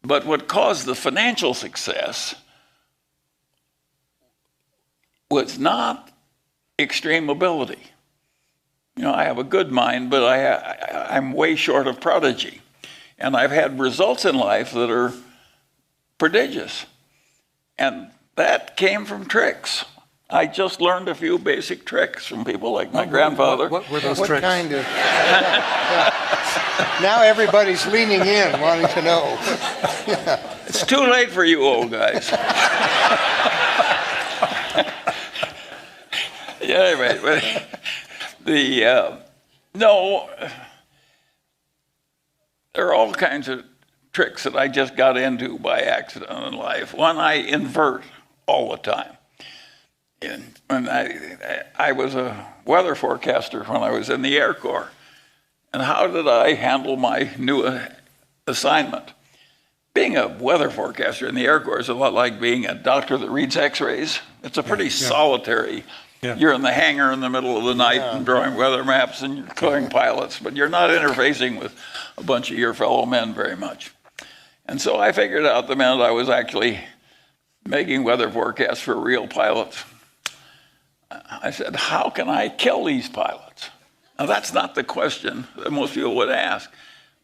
But what caused the financial success was not extreme ability. You know, I have a good mind, but I'm way short of prodigy. And I've had results in life that are prodigious. And that came from tricks. I just learned a few basic tricks from people like my grandfather. What were those tricks? What kind of... Now everybody's leaning in, wanting to know. It's too late for you old guys. Yeah, anyway, no, there are all kinds of tricks that I just got into by accident in life. One, I invert all the time. And when I was a weather forecaster when I was in the Air Corps. And how did I handle my new assignment? Being a weather forecaster in the Air Corps is a lot like being a doctor that reads x-rays. It's a pretty solitary. Yeah. You're in the hangar in the middle of the night and drawing weather maps and you're clearing pilots, but you're not interfacing with a bunch of your fellow men very much. And so I figured out the minute I was actually making weather forecasts for real pilots, I said, how can I kill these pilots? Now that's not the question that most people would ask,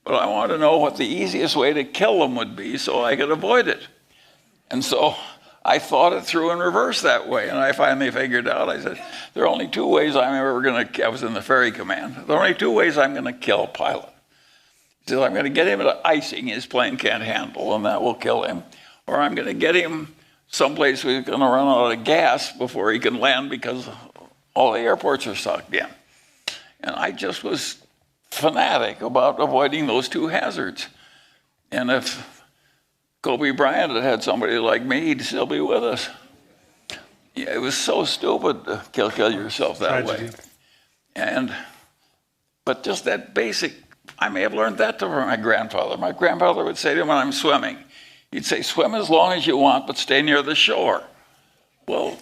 but I want to know what the easiest way to kill them would be so I could avoid it. And so I thought it through in reverse that way, and I finally figured out, I said, there are only two ways I'm ever going to, I was in the ferry command, there are only two ways I'm going to kill a pilot. He said, I'm going to get him to icing his plane can't handle, and that will kill him. Or I'm going to get him someplace where he's going to run out of gas before he can land because all the airports are sucked in. And I just was fanatic about avoiding those two hazards. And if Kobe Bryant had had somebody like me, he'd still be with us. Yeah, it was so stupid to kill yourself that way. But just that basic, I may have learned that from my grandfather. My grandfather would say to me when I'm swimming, he'd say, swim as long as you want, but stay near the shore. Well,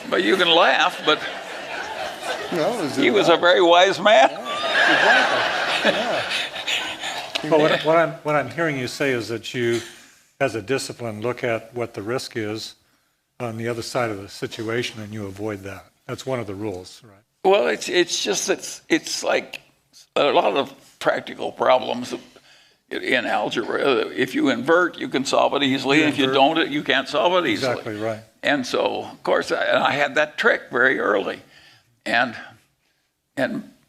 but you can laugh, but no, he was a very wise man. Yeah, exactly. Yeah. Well, what I'm hearing you say is that you, as a discipline, look at what the risk is on the other side of the situation and you avoid that. That's one of the rules, right? Well, it's just it's like a lot of practical problems in algebra. If you invert, you can solve it easily. If you don't, you can't solve it easily. Exactly right. And so, of course, I had that trick very early. And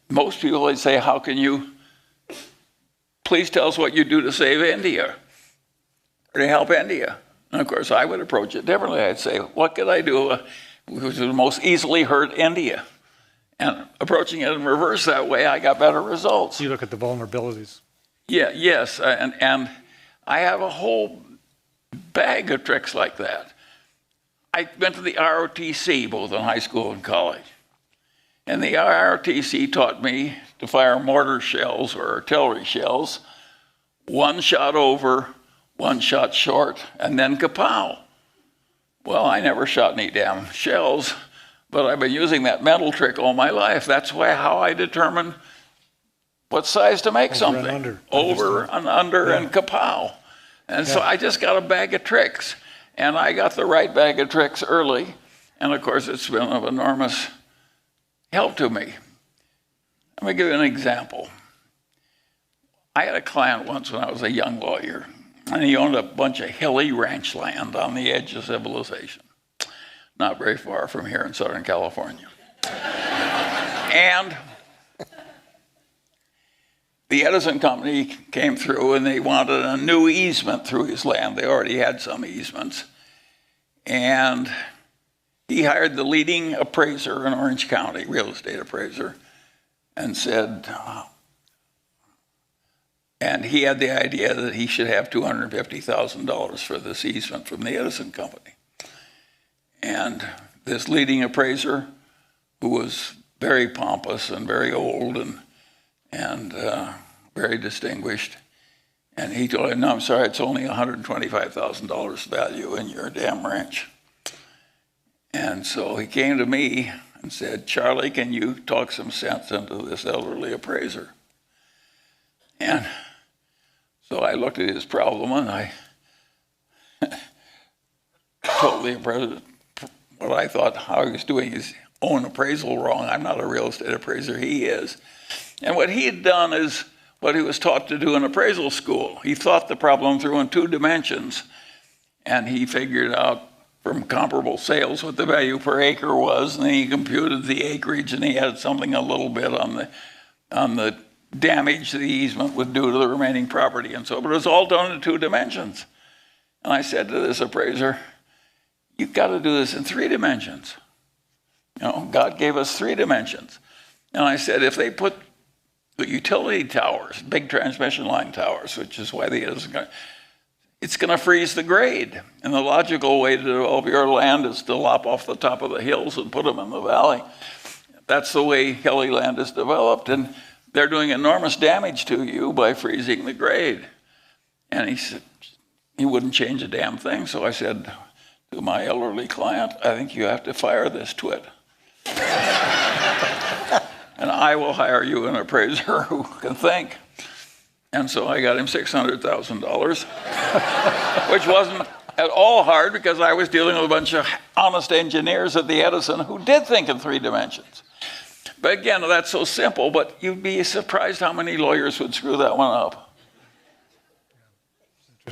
most people would say, how can you, please tell us what you do to save India or to help India. And of course, I would approach it differently. I'd say, what could I do which would most easily hurt India? And approaching it in reverse that way, I got better results. You look at the vulnerabilities. Yeah, yes, and I have a whole bag of tricks like that. I went to the ROTC both in high school and college. And the ROTC taught me to fire mortar shells or artillery shells, one shot over, one shot short, and then kapow. Well, I never shot any damn shells, but I've been using that mental trick all my life. That's how I determine what size to make something. Over and under and kapow. And so I just got a bag of tricks. And I got the right bag of tricks early. And of course, it's been of enormous help to me. Let me give you an example. I had a client once when I was a young lawyer, and he owned a bunch of hilly ranch land on the edge of civilization, not very far from here in Southern California. And the Edison Company came through and they wanted a new easement through his land. They already had some easements. And he hired the leading appraiser in Orange County, real estate appraiser, and said, and he had the idea that he should have $250,000 for this easement from the Edison Company. And this leading appraiser, who was very pompous and very old and very distinguished, and he told him, no, I'm sorry, it's only $125,000 value in your damn ranch. And so he came to me and said, Charlie, can you talk some sense into this elderly appraiser? And so I looked at his problem and I told the appraiser what I thought how he was doing his own appraisal wrong. I'm not a real estate appraiser, he is. And what he had done is what he was taught to do in appraisal school. He thought the problem through in 2 dimensions, and he figured out from comparable sales what the value per acre was, and then he computed the acreage, and he had something a little bit on the damage the easement would do to the remaining property and so, but it was all done in 2 dimensions. And I said to this appraiser, you've got to do this in 3 dimensions. You know, God gave us 3 dimensions. And I said, if they put the utility towers, big transmission line towers, which is why it's going to freeze the grade. And the logical way to develop your land is to lop off the top of the hills and put them in the valley. That's the way hilly land is developed. And they're doing enormous damage to you by freezing the grade. And he said, he wouldn't change a damn thing. So I said to my elderly client, I think you have to fire this twit. And I will hire you an appraiser who can think. And so I got him $600,000, which wasn't at all hard because I was dealing with a bunch of honest engineers at the Edison who did think in 3 dimensions. But again, that's so simple, but you'd be surprised how many lawyers would screw that one up.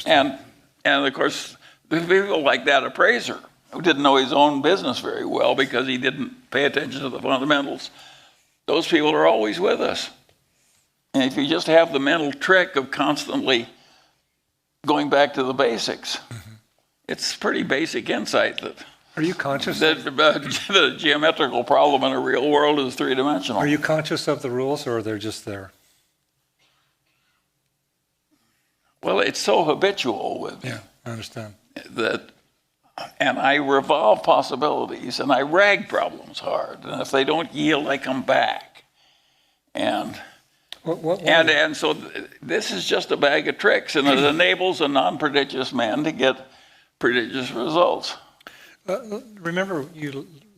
And of course, the people like that appraiser who didn't know his own business very well because he didn't pay attention to the fundamentals, those people are always with us. And if you just have the mental trick of constantly going back to the basics, it's pretty basic insight that Are you conscious? the geometrical problem in a real world is 3-dimensional. Are you conscious of the rules, or they're just there? Well, it's so habitual with me. Yeah, I understand. And I revolve possibilities, and I rag problems hard. And if they don't yield, I come back. And so this is just a bag of tricks, and it enables a non-prodigious man to get prodigious results. Remember,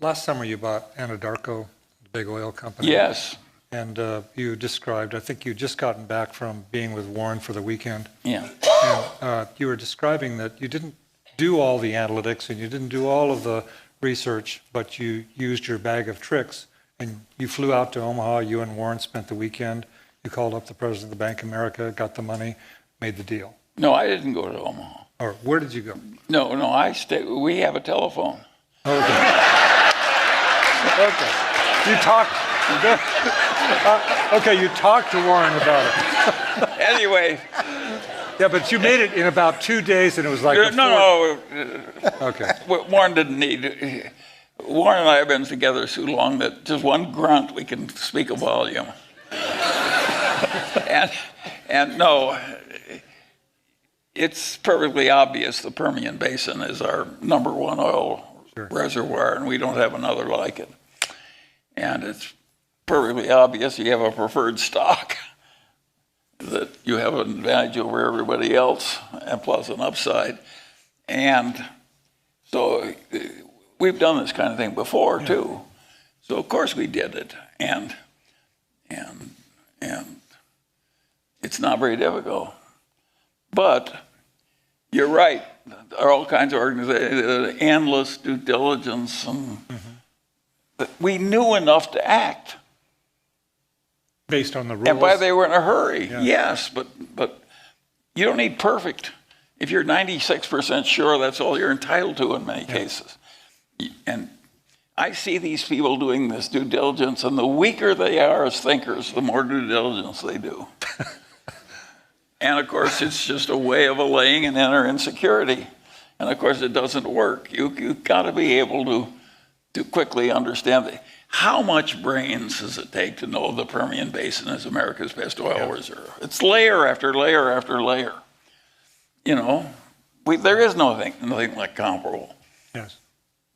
last summer you bought Anadarko, the big oil company? Yes. And you described, I think you'd just gotten back from being with Warren for the weekend. Yeah. And you were describing that you didn't do all the analytics and you didn't do all of the research, but you used your bag of tricks and you flew out to Omaha. You and Warren spent the weekend. You called up the president of the Bank of America, got the money, made the deal. No, I didn't go to Omaha. Or where did you go? No, we have a telephone. Okay. Okay. You talked. Okay, you talked to Warren about it. Anyway. Yeah, but you made it in about 2 days, and it was like No. Okay. Warren didn't need. Warren and I have been together so long that just one grunt we can speak a volume. and no, it's perfectly obvious the Permian Basin is our #1 oil reservoir, and we don't have another like it. And it's perfectly obvious you have a preferred stock, that you have an advantage over everybody else, and plus an upside. And so we've done this kind of thing before, too. So of course we did it. And it's not very difficult. But you're right. There are all kinds of organizations, endless due diligence, and we knew enough to act. Based on the rules. And why they were in a hurry, Yeah. yes, but you don't need perfect. If you're 96% sure, that's all you're entitled to in many cases. And I see these people doing this due diligence, and the weaker they are as thinkers, the more due diligence they do. And of course, it's just a way of allaying an inner insecurity. And of course, it doesn't work. You've got to be able to quickly understand it. How much brains does it take to know the Permian Basin is America's best oil reserve? It's layer after layer after layer. You know, there is nothing like comparable. Yes.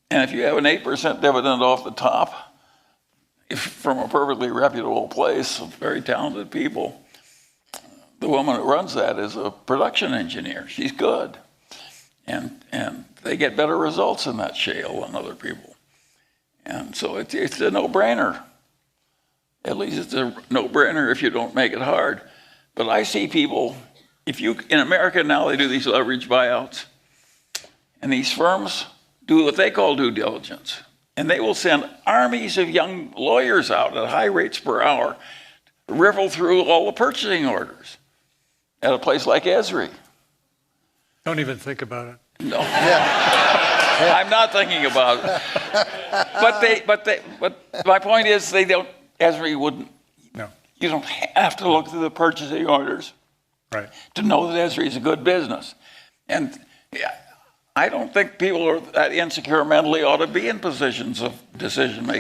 And if you have an 8% dividend off the top, from a perfectly reputable place of very talented people, the woman who runs that is a production engineer. She's good. And they get better results in that shale than other people. And so it's a no-brainer. At least it's a no-brainer if you don't make it hard. But I see people, in America now they do these leverage buyouts, and these firms do what they call due diligence. And they will send armies of young lawyers out at high rates per hour to riffle through all the purchasing orders at a place like Esri. Don't even think about it. No. I'm not thinking about it. But my point is Esri wouldn't. No. You don't have to look through the purchasing orders Right. to know that Esri is a good business. And I don't think people are that insecure mentally ought to be in positions of decision making.